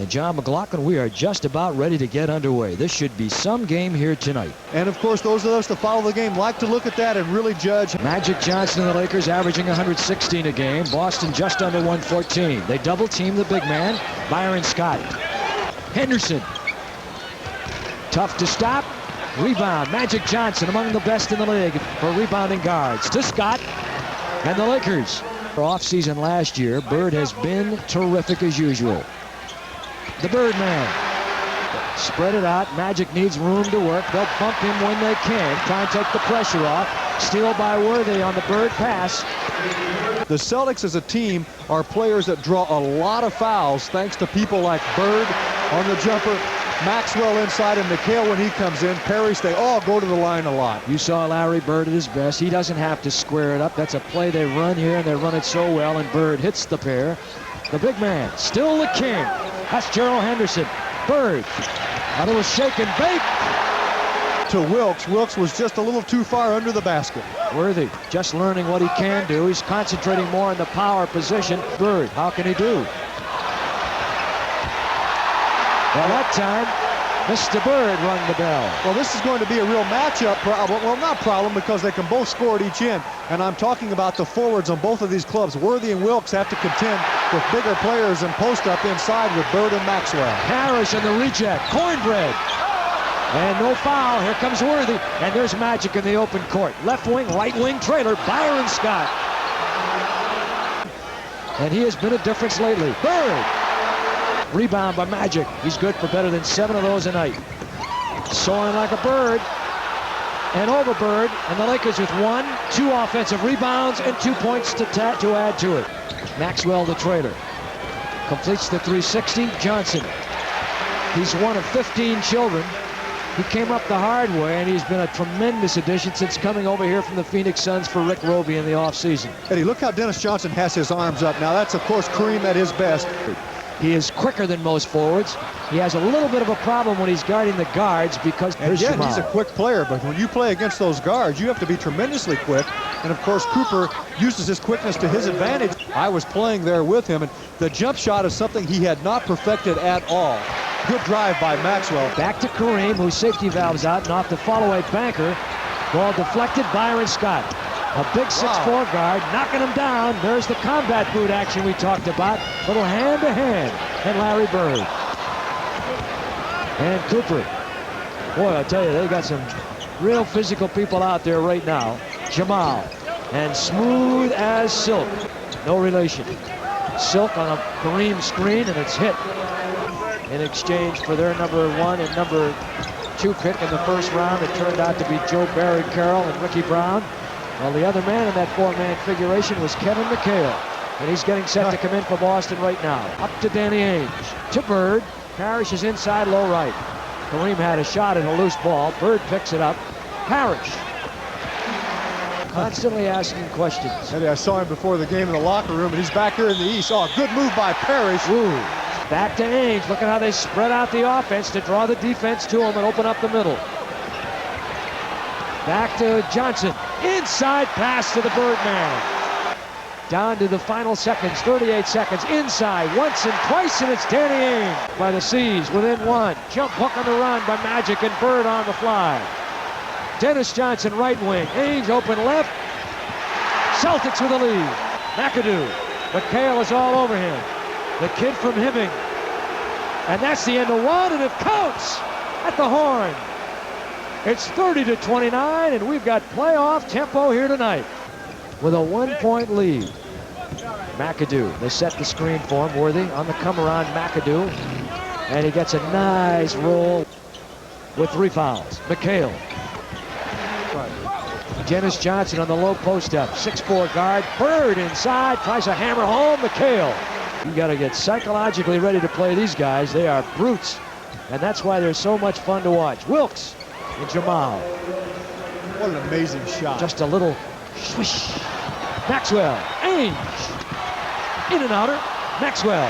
John McLaughlin, we are just about ready to get underway. This should be some game here tonight. And of course, those of us that follow the game like to look at that and really judge. Magic Johnson and the Lakers averaging 116 a game. Boston just under 114. They double team the big man, Byron Scott. Henderson. Tough to stop. Rebound. Magic Johnson among the best in the league for rebounding guards. To Scott and the Lakers. Off-season last year, Bird has been terrific as usual. The Birdman. Spread it out. Magic needs room to work. They'll bump him when they can. Try and take the pressure off. Steal by Worthy on the Bird pass. The Celtics as a team are players that draw a lot of fouls thanks to people like Bird on the jumper, Maxwell inside, and McHale when he comes in. Parrish, they all go to the line a lot. You saw Larry Bird at his best. He doesn't have to square it up. That's a play they run here, and they run it so well, and Bird hits the pair. The big man, still the king. That's Gerald Henderson. Bird, a little shake and bake. To Wilkes. Wilkes was just a little too far under the basket. Worthy just learning what he can do. He's concentrating more on the power position. Bird, how can he do? Well, that time, Mr. Bird rung the bell. Well, this is going to be a real matchup problem. Well, not problem, because they can both score at each end. And I'm talking about the forwards on both of these clubs. Worthy and Wilkes have to contend with bigger players and post up inside with Bird and Maxwell. Parrish and the reject. Cornbread. And no foul. Here comes Worthy. And there's Magic in the open court. Left wing, right wing trailer, Byron Scott. And he has been a difference lately. Bird. Rebound by Magic. He's good for better than 7 of those a night. Soaring like a bird. And over Bird. And the Lakers with 1, 2 offensive rebounds and 2 points to add to it. Maxwell, the trailer. Completes the 360. Johnson. He's one of 15 children. He came up the hard way, and he's been a tremendous addition since coming over here from the Phoenix Suns for Rick Roby in the offseason. Eddie, look how Dennis Johnson has his arms up. Now, that's, of course, Kareem at his best. He is quicker than most forwards. He has a little bit of a problem when he's guarding the guards because he's a quick player, but when you play against those guards, you have to be tremendously quick. And of course, Cooper uses his quickness to his advantage. I was playing there with him, and the jump shot is something he had not perfected at all. Good drive by Maxwell. Back to Kareem, whose safety valve's out, and off the follow-away banker. Ball deflected, Byron Scott. A big 6'4" guard, knocking him down. There's the combat boot action we talked about. Little hand-to-hand. And Larry Bird. And Cooper. Boy, I tell you, they got some real physical people out there right now. Jamal. And smooth as silk. No relation. Silk on a Kareem screen, and it's hit. In exchange for their number 1 and number 2 pick in the first round, it turned out to be Joe Barry Carroll and Ricky Brown. Well, the other man in that 4-man figuration was Kevin McHale. And he's getting set to come in for Boston right now. Up to Danny Ainge. To Bird. Parrish is inside, low right. Kareem had a shot at a loose ball. Bird picks it up. Parrish. Constantly asking questions. Eddie, I saw him before the game in the locker room, and he's back here in the East. Oh, good move by Parrish. Ooh. Back to Ainge. Look at how they spread out the offense to draw the defense to him and open up the middle. Back to Johnson. Inside pass to the Birdman. Down to the final seconds, 38 seconds. Inside once and twice, and it's Danny Ainge by the C's within 1. Jump hook on the run by Magic, and Bird on the fly. Dennis Johnson, right wing. Ainge open left. Celtics with the lead. McAdoo. McHale is all over him. The kid from Hibbing. And that's the end of 1, and it counts at the horn. It's 30-29, and we've got playoff tempo here tonight with a 1-point lead. McAdoo, they set the screen for him. Worthy on the come around, McAdoo. And he gets a nice roll with 3 fouls. McHale. Dennis Johnson on the low post up. 6'4" guard. Bird inside, tries to hammer home. McHale. You got to get psychologically ready to play these guys. They are brutes, and that's why they're so much fun to watch. Wilkes and Jamal. What an amazing shot. Just a little swish. Maxwell. Ainge. In and outer. Maxwell.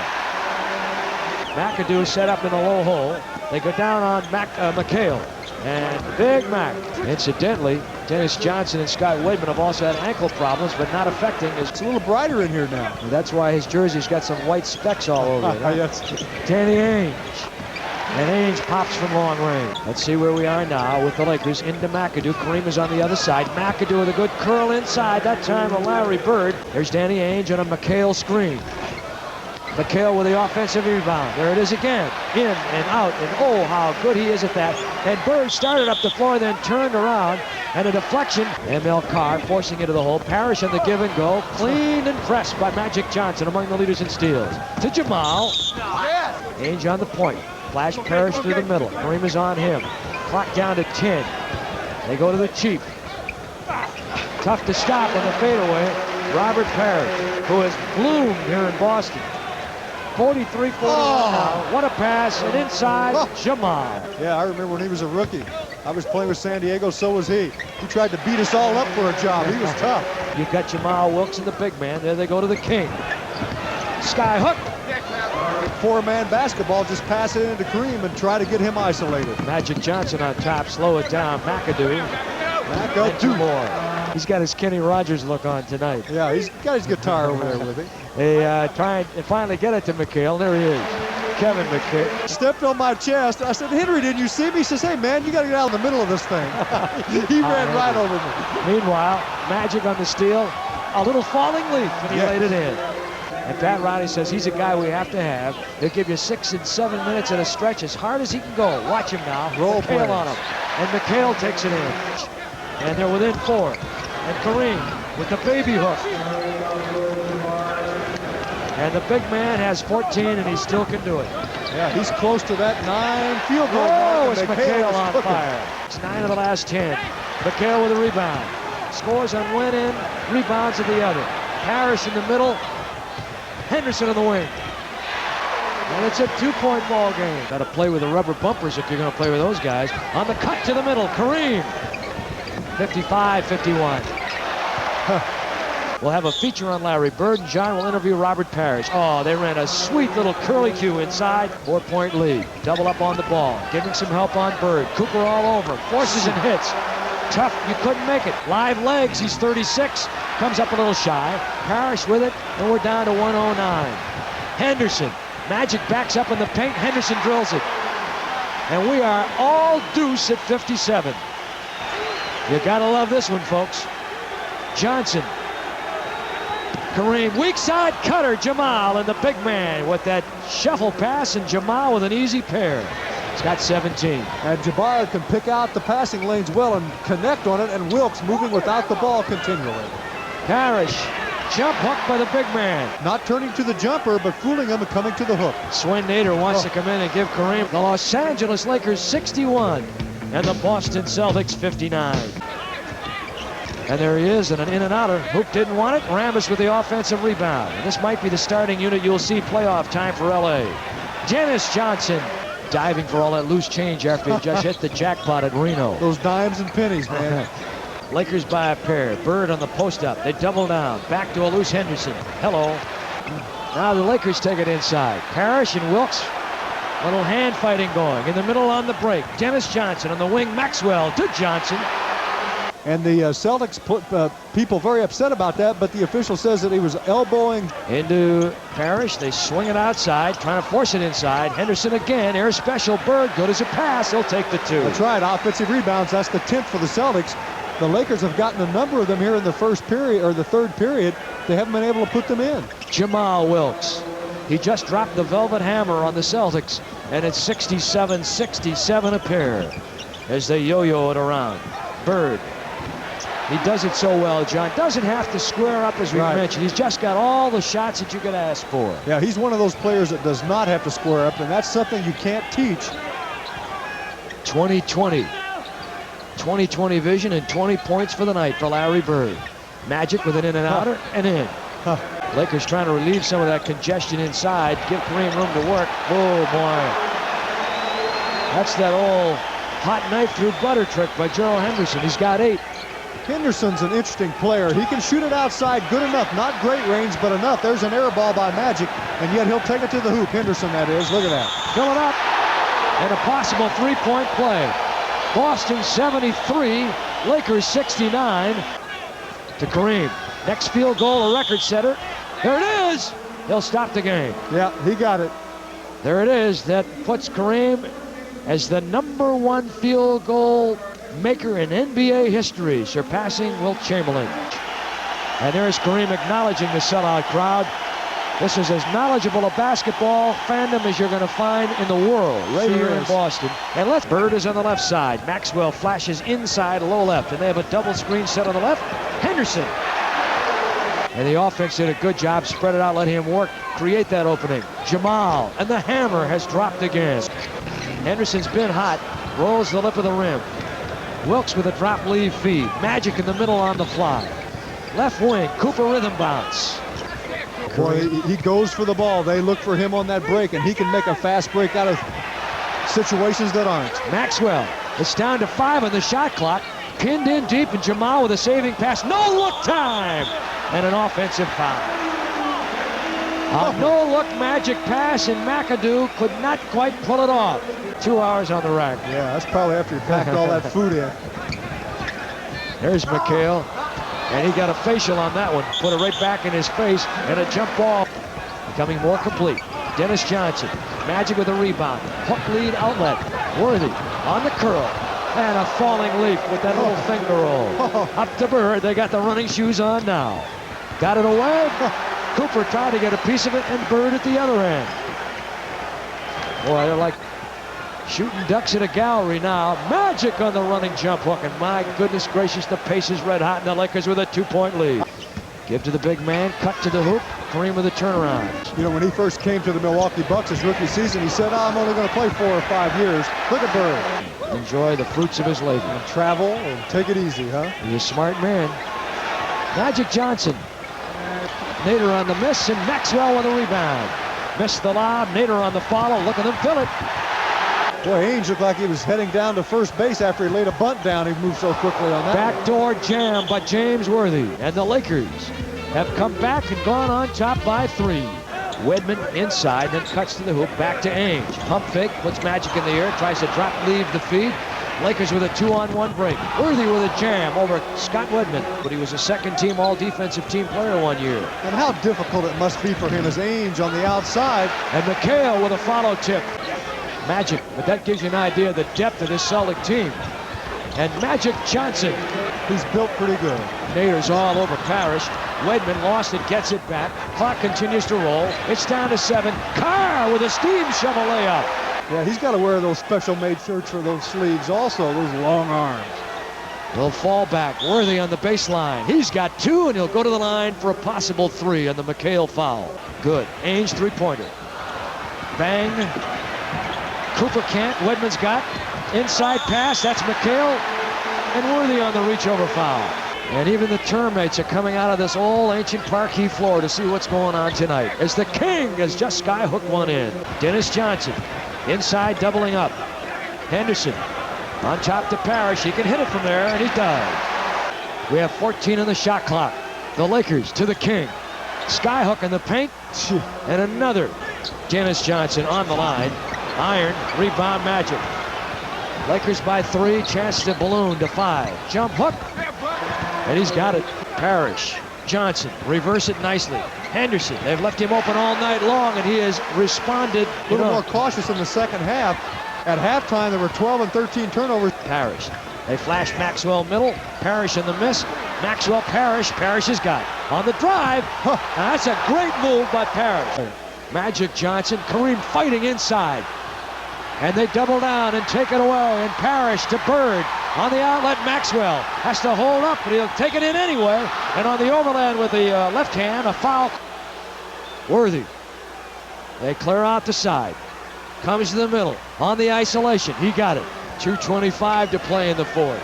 McAdoo set up in the low hole. They go down on McHale. And Big Mac. Incidentally, Dennis Johnson and Scott Wademan have also had ankle problems, but not affecting his... It's a little brighter in here now. That's why his jersey's got some white specks all over it. Huh? Yes. Danny Ainge. And Ainge pops from long range. Let's see where we are now with the Lakers into McAdoo. Kareem is on the other side. McAdoo with a good curl inside. That time to Larry Bird. There's Danny Ainge on a McHale screen. McHale with the offensive rebound. There it is again. In and out. And oh, how good he is at that. And Bird started up the floor, then turned around. And a deflection. ML Carr forcing into the hole. Parrish on the give and go. Clean and pressed by Magic Johnson, among the leaders in steals. To Jamal. Ainge on the point. Flash Parrish through the middle. Kareem is on him. Clock down to 10. They go to the Chief. Tough to stop on the fadeaway. Robert Parrish, who has bloomed here in Boston. 43-41 now. What a pass. And inside, Jamal. Yeah, I remember when he was a rookie. I was playing with San Diego, so was he. He tried to beat us all up for a job. He was tough. You've got Jamal Wilkes and the big man. There they go to the King. Sky hook. Four-man basketball, just pass it into Kareem and try to get him isolated. Magic Johnson on top, slow it down. McAdoo. McAdoo. More. He's got his Kenny Rogers look on tonight. Yeah, he's got his guitar over there with him. They try and finally get it to McHale. There he is. Kevin McHale. Stepped on my chest. I said, Henry, didn't you see me? He says, hey, man, you got to get out in the middle of this thing. He ran right over me. Meanwhile, Magic on the steal. A little falling leaf, and he laid it in. And Pat Riley says he's a guy we have to have. He'll give you 6 and 7 minutes at a stretch as hard as he can go. Watch him now. Roll McHale on him. And McHale takes it in. And they're within 4. And Kareem with the baby hook. And the big man has 14, and he still can do it. Yeah, he's close to that 9 field goal. Oh, it's McHale on fire. It's 9 of the last 10. McHale with a rebound. Scores on one end, rebounds at the other. Parrish in the middle. Henderson on the wing. And it's a 2-point ball game. Got to play with the rubber bumpers if you're going to play with those guys. On the cut to the middle, Kareem. 55-51. We'll have a feature on Larry Bird, and John will interview Robert Parrish. Oh, they ran a sweet little curly cue inside. 4-point lead. Double up on the ball. Giving some help on Bird. Cooper all over. Forces and hits. Tough, you couldn't make it. Live legs, he's 36. Comes up a little shy. Parrish with it, and we're down to 109. Henderson. Magic backs up in the paint. Henderson drills it. And we are all deuce at 57. You gotta love this one, folks. Johnson. Kareem, weak side cutter, Jamal, and the big man with that shuffle pass, and Jamal with an easy pair. He's got 17. And Jabbar can pick out the passing lanes well and connect on it, and Wilkes moving without the ball continually. Parrish, jump hook by the big man. Not turning to the jumper, but fooling him and coming to the hook. Swin Nader wants to come in and give Kareem the Los Angeles Lakers 61 and the Boston Celtics 59. And there he is, and an in-and-outer. Hoop didn't want it. Rambis with the offensive rebound. And this might be the starting unit you'll see playoff time for LA. Dennis Johnson diving for all that loose change after he just hit the jackpot at Reno. Those dimes and pennies, man. Lakers by a pair. Bird on the post-up. They double down. Back to a loose Henderson. Hello. Now the Lakers take it inside. Parrish and Wilkes. Little hand fighting going. In the middle on the break. Dennis Johnson on the wing. Maxwell to Johnson. And the Celtics put people very upset about that, but the official says that he was elbowing. Into Parrish. They swing it outside, trying to force it inside. Henderson again. Air special. Bird. Good as a pass. He'll take the 2. That's right. Offensive rebounds. That's the 10th for the Celtics. The Lakers have gotten a number of them here in the first period, or the third period. They haven't been able to put them in. Jamal Wilkes. He just dropped the velvet hammer on the Celtics, and it's 67-67 a pair as they yo-yo it around. Bird. He does it so well, John. Doesn't have to square up, as we mentioned. He's just got all the shots that you could ask for. Yeah, he's one of those players that does not have to square up, and that's something you can't teach. 2020 vision and 20 points for the night for Larry Bird. Magic with an in-and-outer and in. Lakers trying to relieve some of that congestion inside. Give Kareem room to work. Oh, boy. That's that old hot knife through butter trick by Gerald Henderson. He's got 8. Henderson's an interesting player. He can shoot it outside good enough. Not great range, but enough. There's an air ball by Magic, and yet he'll take it to the hoop. Henderson, that is. Look at that. Fill it up. and a possible three-point play. Boston 73, Lakers 69. To Kareem. Next field goal, a record setter. There it is. He'll stop the game. Yeah, he got it. There it is. That puts Kareem as the #1 field goal maker in NBA history, surpassing Wilt Chamberlain. And there's Kareem acknowledging the sellout crowd. This is as knowledgeable a basketball fandom as you're going to find in the world, right here in Boston. And Bird is on the left side. Maxwell flashes inside, low left, and they have a double screen set on the left. Henderson. And the offense did a good job. Spread it out, let him work, create that opening. Jamal, and the hammer has dropped again. Henderson's been hot, rolls the lip of the rim. Wilkes with a drop leave feed. Magic in the middle on the fly. Left wing, Cooper rhythm bounce. Boy, he goes for the ball. They look for him on that break, and he can make a fast break out of situations that aren't. Maxwell, it's down to 5 on the shot clock. Pinned in deep, and Jamal with a saving pass. No look time! And an offensive foul. A no-look Magic pass, and McAdoo could not quite pull it off. 2 hours on the rack. Yeah, that's probably after he packed all that food in. There's McHale, and he got a facial on that one. Put it right back in his face, and a jump ball. Becoming more complete. Dennis Johnson, Magic with a rebound. Hook lead outlet. Worthy on the curl. And a falling leap with that little finger roll. Up to Bird. They got the running shoes on now. Got it away. Cooper tried to get a piece of it, and Bird at the other end. Boy, they're like shooting ducks at a gallery now. Magic on the running jump hook, and my goodness gracious, the pace is red hot, and the Lakers with a 2-point lead. Give to the big man, cut to the hoop. Kareem with a turnaround. You know, when he first came to the Milwaukee Bucks his rookie season, he said, I'm only going to play 4 or 5 years. Look at Bird. Enjoy the fruits of his labor. And travel and take it easy, huh? He's a smart man. Magic Johnson. Nader on the miss, and Maxwell with a rebound. Missed the lob, Nader on the follow. Look at them fill it. Boy, Ainge looked like he was heading down to first base after he laid a bunt down. He moved so quickly on that. Backdoor jam by James Worthy, and the Lakers have come back and gone on top by 3. Wedman inside, then cuts to the hoop, back to Ainge. Pump fake, puts Magic in the air, tries to drop leave the feed. Lakers with a 2-on-1 break. Worthy with a jam over Scott Wedman, but he was a second-team all-defensive team player 1 year. And how difficult it must be for him as Ainge on the outside. And McHale with a follow tip. Magic, but that gives you an idea of the depth of this Celtic team. And Magic Johnson. He's built pretty good. Nader's all over Parrish. Wedman lost it, gets it back. Clock continues to roll. It's down to 7. Carr with a steam shovel layup. Yeah, he's got to wear those special-made shirts for those sleeves also, those long arms. He'll fall back. Worthy on the baseline. He's got 2, and he'll go to the line for a possible 3 on the McHale foul. Good. Ainge three-pointer. Bang. Cooper can't. Wedman's got. Inside pass. That's McHale. And Worthy on the reach-over foul. And even the termmates are coming out of this old ancient parquet floor to see what's going on tonight, as the King has just skyhooked one in. Dennis Johnson inside, doubling up. Henderson on top to Parrish. He can hit it from there, and he does. We have 14 on the shot clock. The Lakers to the King. Skyhook in the paint, and another. Dennis Johnson on the line. Iron, rebound Magic. Lakers by 3, chance to balloon to 5. Jump hook, and he's got it. Parrish, Johnson, reverse it nicely. Henderson, they've left him open all night long, and he has responded. A little more cautious in the second half. At halftime, there were 12 and 13 turnovers. Parrish, they flash Maxwell middle. Parrish in the miss. Maxwell, Parrish has got it. On the drive, that's a great move by Parrish. Magic Johnson, Kareem fighting inside. And they double down and take it away. And Parrish to Bird. On the outlet, Maxwell has to hold up, but he'll take it in anyway. And on the overland with the left hand, a foul. Worthy. They clear out the side. Comes to the middle. On the isolation. He got it. 2:25 to play in the 4th.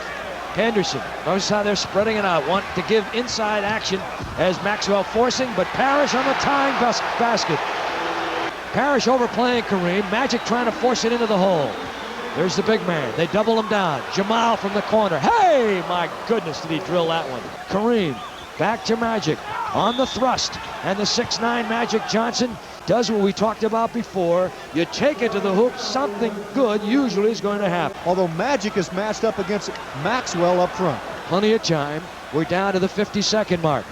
Henderson. Notice how they're spreading it out. Want to give inside action as Maxwell forcing, but Parrish on the tying basket. Parrish overplaying Kareem. Magic trying to force it into the hole. There's the big man. They double him down. Jamal from the corner. Hey, my goodness, did he drill that one. Kareem Back to Magic on the thrust. And the 6'9" Magic Johnson does what we talked about before. You take it to the hoop, something good usually is going to happen. Although Magic is matched up against Maxwell up front. Plenty of time. We're down to the 50-second mark.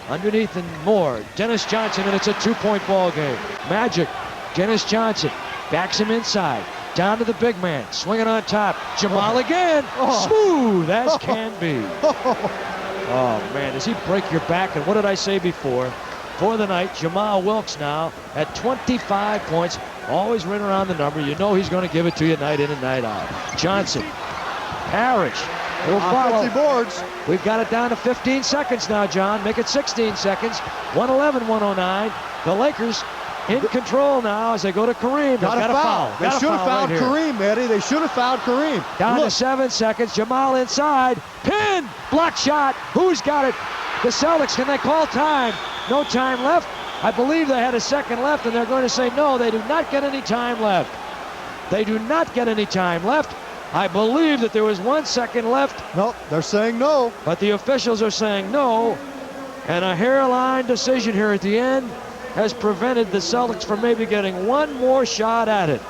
Underneath and more. Dennis Johnson, and it's a 2-point ball game. Magic, Dennis Johnson backs him inside. Down to the big man, swinging on top. Jamal again, smooth as can be. Oh man, does he break your back? And what did I say before? For the night, Jamal Wilkes now at 25 points, always right around the number. You know he's going to give it to you night in and night out. Johnson, Parrish will follow. Boards. We've got it down to 15 seconds now, John. Make it 16 seconds. 111-109. The Lakers in control now as they go to Kareem. Got a foul. They should have fouled Kareem, Eddie. They should have fouled Kareem. Down to 7 seconds. Jamal inside. Pin. Block shot. Who's got it? The Celtics. Can they call time? No time left. I believe they had a second left, and they're going to say no, they do not get any time left. They do not get any time left. I believe that there was 1 second left. Nope, they're saying no. But the officials are saying no. And a hairline decision here at the end has prevented the Celtics from maybe getting one more shot at it.